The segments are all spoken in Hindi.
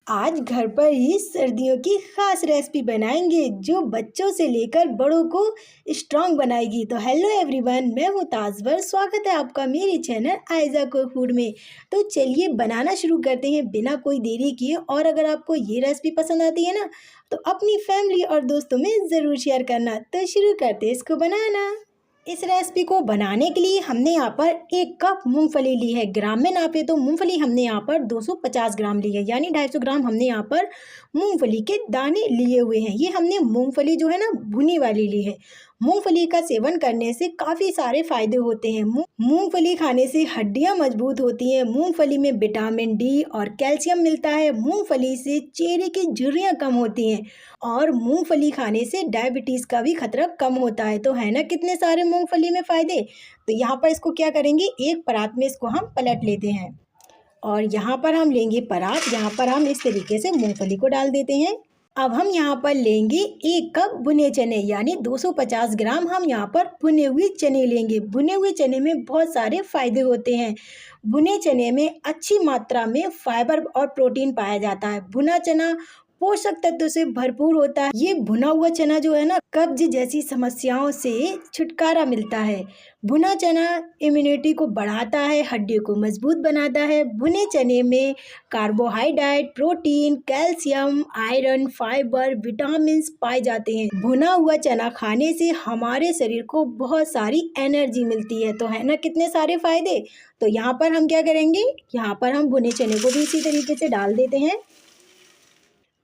आज घर पर ही सर्दियों की खास रेसिपी बनाएंगे जो बच्चों से लेकर बड़ों को स्ट्रांग बनाएगी। तो हेलो एवरीवन, मैं हूँ ताजवर। स्वागत है आपका मेरे चैनल आयजा कुक फूड में। तो चलिए बनाना शुरू करते हैं बिना कोई देरी किए। और अगर आपको ये रेसिपी पसंद आती है ना, तो अपनी फैमिली और दोस्तों में ज़रूर शेयर करना। तो शुरू करते हैं इसको बनाना। इस रेसिपी को बनाने के लिए हमने यहाँ पर 1 कप मूंगफली ली है। ग्राम में नापे तो मूंगफली हमने यहाँ पर 250 ग्राम ली है, यानी 250 ग्राम हमने यहाँ पर मूंगफली के दाने लिए हुए हैं। ये हमने मूंगफली जो है ना भुनी वाली ली है। मूंगफली का सेवन करने से काफ़ी सारे फायदे होते हैं। मूंगफली खाने से हड्डियां मजबूत होती हैं। मूंगफली में विटामिन डी और कैल्शियम मिलता है। मूंगफली से चेहरे की झुर्रियां कम होती हैं और मूंगफली खाने से डायबिटीज़ का भी खतरा कम होता है। तो है ना कितने सारे मूंगफली में फ़ायदे। तो यहाँ पर इसको क्या करेंगे, एक परात में इसको हम पलट लेते हैं और यहाँ पर हम लेंगे परात। यहाँ पर हम इस तरीके से मूंगफली को डाल देते हैं। अब हम यहाँ पर लेंगे 1 कप भुने चने, यानी 250 ग्राम हम यहाँ पर भुने हुए चने लेंगे। भुने हुए चने में बहुत सारे फायदे होते हैं। भुने चने में अच्छी मात्रा में फाइबर और प्रोटीन पाया जाता है। भुना चना पोषक तत्वों से भरपूर होता है। ये भुना हुआ चना जो है ना, कब्ज जैसी समस्याओं से छुटकारा मिलता है। भुना चना इम्यूनिटी को बढ़ाता है, हड्डियों को मजबूत बनाता है। भुने चने में carbohydrate, protein, calcium, iron, fibre, vitamin पाए जाते हैं। भुना हुआ चना खाने से हमारे शरीर को बहुत सारी एनर्जी मिलती है। तो है ना कितने सारे फायदे। तो यहाँ पर हम क्या करेंगे, यहाँ पर हम भुने चने को भी इसी तरीके से डाल देते हैं।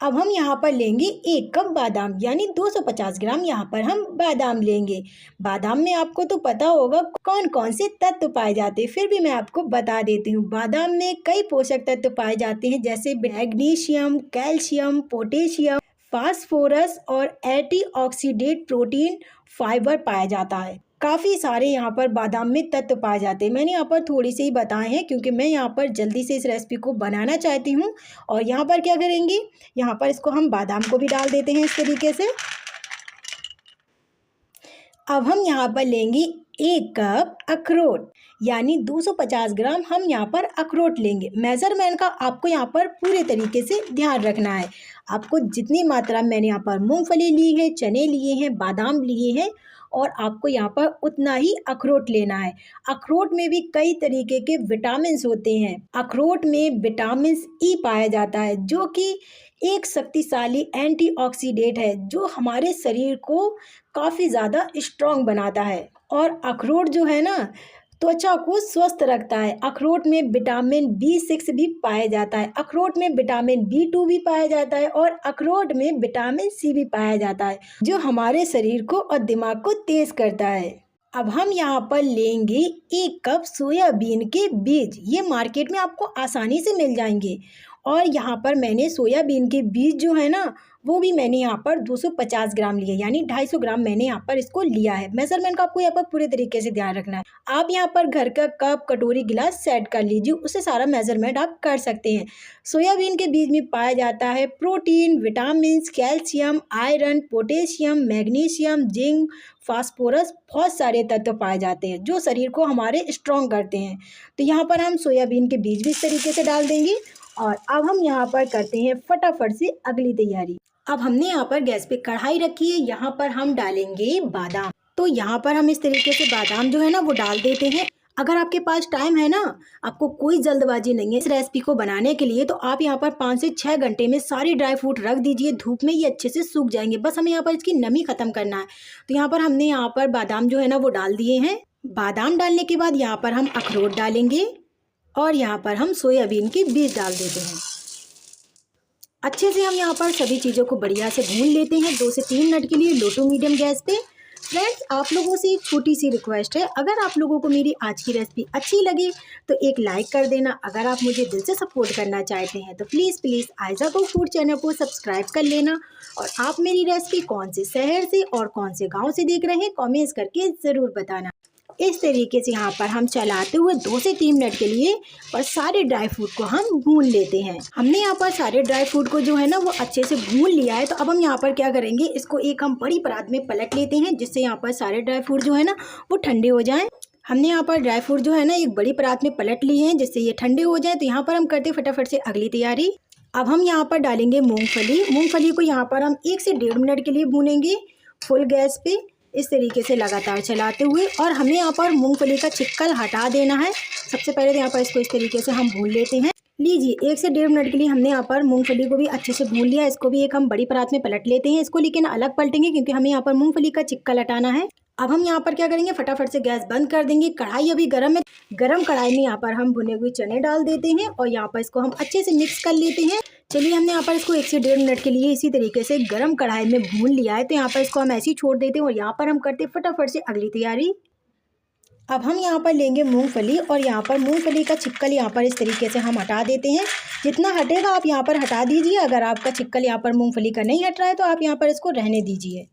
अब हम यहाँ पर लेंगे 1 कप बादाम, यानी 250 ग्राम यहाँ पर हम बादाम लेंगे। बादाम में आपको तो पता होगा कौन कौन से तत्व पाए जाते हैं, फिर भी मैं आपको बता देती हूँ। बादाम में कई पोषक तत्व पाए जाते हैं, जैसे मैग्नीशियम, कैल्शियम, पोटेशियम, फास्फोरस और एंटीऑक्सीडेंट, प्रोटीन, फाइबर पाया जाता है। काफ़ी सारे यहाँ पर बादाम में तत्व पाए जाते हैं। मैंने यहाँ पर थोड़ी सी ही बताए हैं क्योंकि मैं यहाँ पर जल्दी से इस रेसिपी को बनाना चाहती हूँ। और यहाँ पर क्या करेंगे, यहाँ पर इसको हम बादाम को भी डाल देते हैं इस तरीके से। अब हम यहाँ पर लेंगे 1 कप अखरोट, यानी 250 ग्राम हम यहाँ पर अखरोट लेंगे। मेज़रमेंट का आपको यहाँ पर पूरे तरीके से ध्यान रखना है। आपको जितनी मात्रा मैंने यहाँ पर मूंगफली ली है, चने लिए हैं, बादाम लिए हैं, और आपको यहाँ पर उतना ही अखरोट लेना है। अखरोट में भी कई तरीके के विटामिन होते हैं। अखरोट में विटामिन ई पाया जाता है, जो कि एक शक्तिशाली एंटीऑक्सीडेंट है, जो हमारे शरीर को काफ़ी ज़्यादा स्ट्रॉन्ग बनाता है। और अखरोट जो है ना, त्वचा को स्वस्थ रखता है। अखरोट में विटामिन B6 भी पाया जाता है। अखरोट में विटामिन B2 भी पाया जाता है और अखरोट में विटामिन C भी पाया जाता है, जो हमारे शरीर को और दिमाग को तेज करता है। अब हम यहाँ पर लेंगे 1 कप सोयाबीन के बीज। ये मार्केट में आपको आसानी से मिल जाएंगे। और यहाँ पर मैंने सोयाबीन के बीज जो है ना, वो भी मैंने यहाँ पर 250 ग्राम लिए, यानी 250 ग्राम मैंने यहाँ पर इसको लिया है। मेजरमेंट का आपको यहाँ पर पूरे तरीके से ध्यान रखना है। आप यहाँ पर घर का कप, कटोरी, गिलास सेट कर लीजिए, उससे सारा मेजरमेंट आप कर सकते हैं। सोयाबीन के बीज में पाया जाता है protein, vitamin, calcium, iron, potassium, magnesium, zinc, phosphorus, बहुत सारे तत्व पाए जाते हैं जो शरीर को हमारे स्ट्रॉन्ग करते हैं। तो यहाँ पर हम सोयाबीन के बीज भी इस तरीके से डाल देंगे। और अब हम यहाँ पर करते हैं फटाफट से अगली तैयारी। अब हमने यहाँ पर गैस पे कढ़ाई रखी है, यहाँ पर हम डालेंगे बादाम। तो यहाँ पर हम इस तरीके से बादाम जो है ना वो डाल देते हैं। अगर आपके पास टाइम है ना, आपको कोई जल्दबाजी नहीं है इस रेसिपी को बनाने के लिए, तो आप यहाँ पर 5 से 6 घंटे में सारी ड्राई फ्रूट रख दीजिए। धूप में ये अच्छे से सूख जाएंगे। बस हमें यहाँ पर इसकी नमी ख़त्म करना है। तो यहाँ पर हमने यहाँ पर बादाम जो है ना वो डाल दिए हैं। बादाम डालने के बाद यहाँ पर हम अखरोट डालेंगे और यहाँ पर हम सोयाबीन के बीज डाल देते हैं। अच्छे से हम यहाँ पर सभी चीज़ों को बढ़िया से भून लेते हैं 2 से 3 मिनट के लिए, लो टू मीडियम गैस पे। फ्रेंड्स, आप लोगों से एक छोटी सी रिक्वेस्ट है, अगर आप लोगों को मेरी आज की रेसिपी अच्छी लगे तो एक लाइक कर देना। अगर आप मुझे दिल से सपोर्ट करना चाहते हैं तो please Aiza cook food channel को सब्सक्राइब कर लेना। और आप मेरी रेसिपी कौन से शहर से और कौन से गाँव से देख रहे हैं, कॉमेंट्स करके ज़रूर बताना। इस तरीके से यहाँ पर हम चलाते हुए 2 से 3 मिनट के लिए और सारे ड्राई फ्रूट को हम भून लेते हैं। हमने यहाँ पर सारे ड्राई फ्रूट को जो है ना वो अच्छे से भून लिया है। तो अब हम यहाँ पर क्या करेंगे, इसको एक हम बड़ी परात में पलट लेते हैं, जिससे यहाँ पर सारे ड्राई फ्रूट जो है ना वो ठंडे हो जाएं। हमने यहाँ पर ड्राई फ्रूट जो है ना एक बड़ी परात में पलट लिए हैं, जिससे ये ठंडे हो जाए। तो यहाँ पर हम करते फटाफट से अगली तैयारी। अब हम यहाँ पर डालेंगे मूंगफली। मूंगफली को यहाँ पर हम 1 से 1.5 मिनट के लिए भूनेंगे फुल गैस पे, इस तरीके से लगातार चलाते हुए। और हमें यहाँ पर मूंगफली का छिक्कल हटा देना है। सबसे पहले तो यहाँ पर इसको इस तरीके से हम भून लेते हैं। लीजिए 1 से 1.5 मिनट के लिए हमने यहाँ पर मूंगफली को भी अच्छे से भून लिया। इसको भी एक हम बड़ी परात में पलट लेते हैं। इसको लेकिन अलग पलटेंगे क्योंकि हमें यहाँ पर मूंगफली का छिक्कल हटाना है। अब हम यहाँ पर क्या करेंगे, फटाफट से गैस बंद कर देंगे। कढ़ाई अभी गर्म है। गर्म कढ़ाई में यहाँ पर हम भुने हुए चने डाल देते हैं और यहाँ पर इसको हम अच्छे से मिक्स कर लेते हैं। चलिए हमने यहाँ पर इसको 1 से 1.5 मिनट के लिए इसी तरीके से गर्म कढ़ाई में भून लिया है। तो यहाँ पर इसको हम ऐसे ही छोड़ देते हैं और यहाँ पर हम करते हैं फटाफट से अगली तैयारी। अब हम यहाँ पर लेंगे मूंगफली और यहाँ पर मूंगफली का छिक्कल यहाँ पर इस तरीके से हम हटा देते हैं। जितना हटेगा आप यहाँ पर हटा दीजिए। अगर आपका छिक्कल यहाँ पर मूंगफली का नहीं हट रहा है तो आप यहाँ पर इसको रहने दीजिए।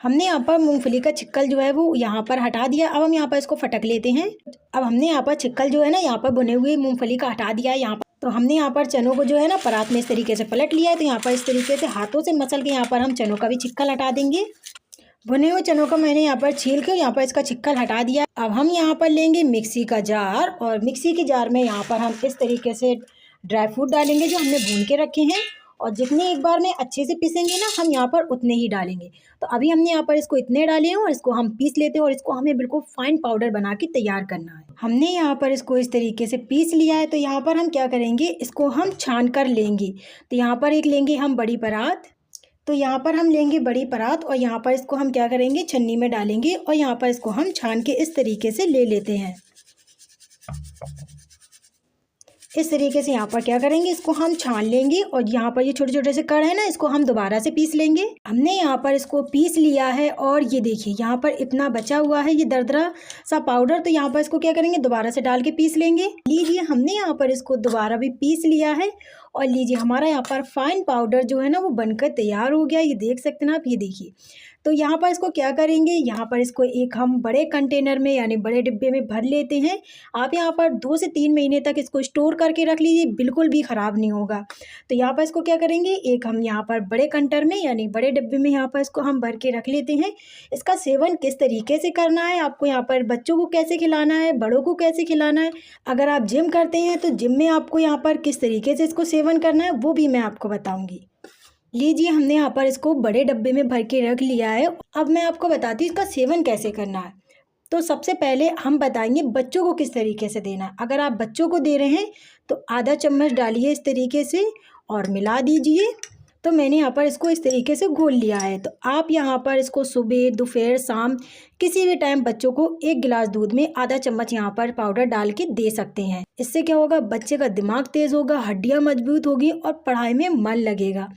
हमने यहाँ पर मूंगफली का छिक्कल जो है वो यहाँ पर हटा दिया। अब हम यहाँ पर इसको फटक लेते हैं। अब हमने यहाँ पर छिक्कल जो है ना यहाँ पर भुने हुए मूंगफली का हटा दिया है। यहाँ पर तो हमने यहाँ पर चनों को जो है ना परात में इस तरीके से पलट लिया है। तो यहाँ पर इस तरीके से हाथों से मसल के यहाँ पर हम चनों का भी छिक्कल हटा देंगे। भुने हुए चनों को मैंने यहाँ पर छील के यहाँ पर इसका छिक्कल हटा दिया। अब हम यहाँ पर लेंगे मिक्सी का जार और मिक्सी के जार में यहाँ पर हम इस तरीके से ड्राई फ्रूट डालेंगे जो हमने भून के रखे हैं। और जितने एक बार में अच्छे से पीसेंगे ना हम यहाँ पर उतने ही डालेंगे। तो अभी हमने यहाँ पर इसको इतने डाले हैं और इसको हम पीस लेते हैं और इसको हमें बिल्कुल फाइन पाउडर बना के तैयार करना है। हमने यहाँ पर इसको इस तरीके से पीस लिया है। तो यहाँ पर हम क्या करेंगे, इसको हम छान कर लेंगे। तो यहाँ पर एक लेंगे हम बड़ी परात। तो यहाँ पर हम लेंगे बड़ी परात और यहाँ पर इसको हम क्या करेंगे, छन्नी में डालेंगे और यहाँ पर इसको हम छान के इस तरीके से ले लेते हैं। इस तरीके से यहाँ पर क्या करेंगे, इसको हम छान लेंगे और यहाँ पर ये छोटे छोटे से कण है ना, इसको हम दोबारा से पीस लेंगे। हमने यहाँ पर इसको पीस लिया है और ये देखिए यहाँ पर इतना बचा हुआ है ये दरदरा सा पाउडर। तो यहाँ पर इसको क्या करेंगे, दोबारा से डाल के पीस लेंगे। लीजिए हमने यहाँ पर इसको दोबारा भी पीस लिया है और लीजिए हमारा यहाँ पर फाइन पाउडर जो है ना वो बनकर तैयार हो गया। ये देख सकते हैं आप, ये देखिए। तो यहाँ पर इसको क्या करेंगे, यहाँ पर इसको एक हम बड़े कंटेनर में यानी बड़े डिब्बे में भर लेते हैं। आप यहाँ पर 2 से 3 महीने तक इसको स्टोर करके रख लीजिए, बिल्कुल भी ख़राब नहीं होगा। तो यहाँ पर इसको क्या करेंगे, एक हम यहाँ पर बड़े कंटेनर में यानी बड़े डिब्बे में यहाँ पर इसको हम भर के रख लेते हैं। इसका सेवन किस तरीके से करना है, आपको यहाँ पर बच्चों को कैसे खिलाना है, बड़ों को कैसे खिलाना है, अगर आप जिम करते हैं तो जिम में आपको यहाँ पर किस तरीके से इसको सेवन करना है वो भी मैं आपको बताऊँगी। लीजिए हमने यहाँ पर इसको बड़े डब्बे में भर के रख लिया है। अब मैं आपको बताती हूँ इसका सेवन कैसे करना है। तो सबसे पहले हम बताएंगे बच्चों को किस तरीके से देना है। अगर आप बच्चों को दे रहे हैं तो आधा चम्मच डालिए इस तरीके से और मिला दीजिए। तो मैंने यहाँ पर इसको इस तरीके से घोल लिया है। तो आप यहाँ पर इसको सुबह, दोपहर, शाम किसी भी टाइम बच्चों को 1 गिलास दूध में आधा चम्मच यहाँ पर पाउडर डाल के दे सकते हैं। इससे क्या होगा, बच्चे का दिमाग तेज़ होगा, हड्डियाँ मजबूत होगी और पढ़ाई में मन लगेगा।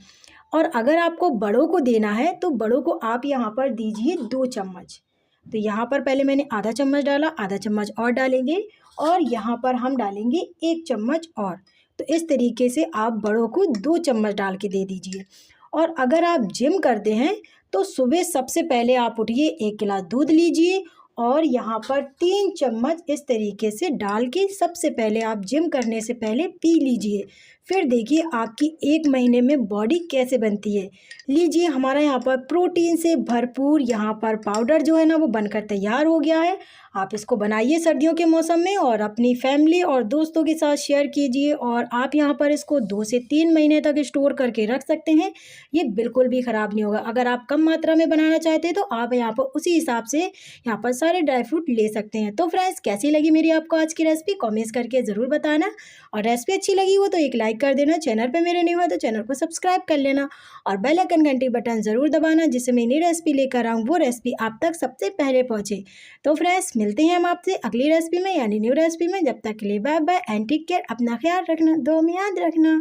और अगर आपको बड़ों को देना है तो बड़ों को आप यहाँ पर दीजिए 2 चम्मच। तो यहाँ पर पहले मैंने आधा चम्मच डाला, आधा चम्मच और डालेंगे और यहाँ पर हम डालेंगे 1 चम्मच और। तो इस तरीके से आप बड़ों को 2 चम्मच डाल के दे दीजिए। और अगर आप जिम करते हैं तो सुबह सबसे पहले आप उठिए, 1 गिलास दूध लीजिए और यहाँ पर 3 चम्मच इस तरीके से डाल के सबसे पहले आप जिम करने से पहले पी लीजिए। फिर देखिए आपकी 1 महीने में बॉडी कैसे बनती है। लीजिए हमारा यहाँ पर प्रोटीन से भरपूर यहाँ पर पाउडर जो है ना वो बनकर तैयार हो गया है। आप इसको बनाइए सर्दियों के मौसम में और अपनी फैमिली और दोस्तों के साथ शेयर कीजिए। और आप यहाँ पर इसको 2 से 3 महीने तक स्टोर करके रख सकते हैं, ये बिल्कुल भी ख़राब नहीं होगा। अगर आप कम मात्रा में बनाना चाहते हैं तो आप यहाँ पर उसी हिसाब से यहाँ पर सारे ड्राई फ्रूट ले सकते हैं। तो फ्रेंड्स, कैसी लगी मेरी आपको आज की रेसिपी कमेंट्स करके ज़रूर बताना। और रेसिपी अच्छी लगी हो तो एक लाइक कर देना। चैनल पे मेरे न्यू है तो चैनल को सब्सक्राइब कर लेना और बेल आइकन घंटी बटन ज़रूर दबाना, जिससे मैं नई रेसिपी लेकर आऊँ वो रेसिपी आप तक सबसे पहले पहुँचे। तो फ्रेंड्स, मिलते हैं हम आपसे अगली रेसिपी में यानी न्यू रेसिपी में। जब तक के लिए bye bye and take care. अपना ख्याल रखना, दुआ में याद रखना।